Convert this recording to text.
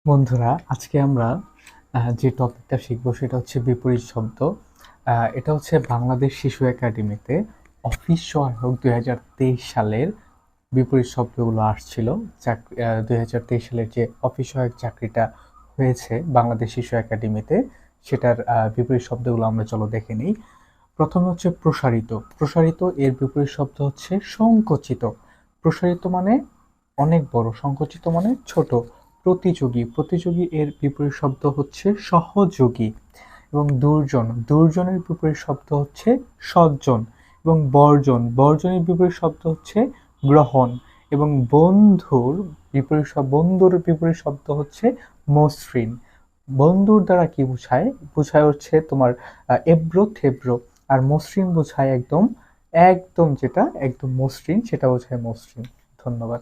বন্ধুরা, আজকে আমরা যে টপিকটা শিখবো সেটা হচ্ছে বিপরীত শব্দ। এটা হচ্ছে বাংলাদেশ শিশু একাডেমিতে অফিস সহায়ক 2023 সালের বিপরীত শব্দগুলো আসছিল। 2023 সালের যে অফিস সহায়ক চাকরিটা হয়েছে বাংলাদেশ শিশু একাডেমিতে, সেটার বিপরীত শব্দগুলো আমরা চলো দেখে নিই। প্রথমে হচ্ছে প্রসারিত। প্রসারিত এর বিপরীত শব্দ হচ্ছে সংকুচিত। প্রসারিত মানে অনেক বড়, সংকুচিত মানে ছোট। প্রতিযোগী। প্রতিযোগী এর বিপরীত শব্দ হচ্ছে সহযোগী। এবং দুর্জন। দুর্জনের বিপরীত শব্দ হচ্ছে সজ্জন। এবং বর্জন। বর্জনের বিপরীত শব্দ হচ্ছে গ্রহণ। এবং বন্ধুর বিপরীত শব্দ হচ্ছে মসৃণ। বন্ধুর দ্বারা কি বোঝায়? বোঝায় হচ্ছে তোমার এব্রো থেব্রো। আর মসৃণ বোঝায় একদম একদম যেটা একদম মসৃণ, সেটা বোঝায় মসৃণ। ধন্যবাদ।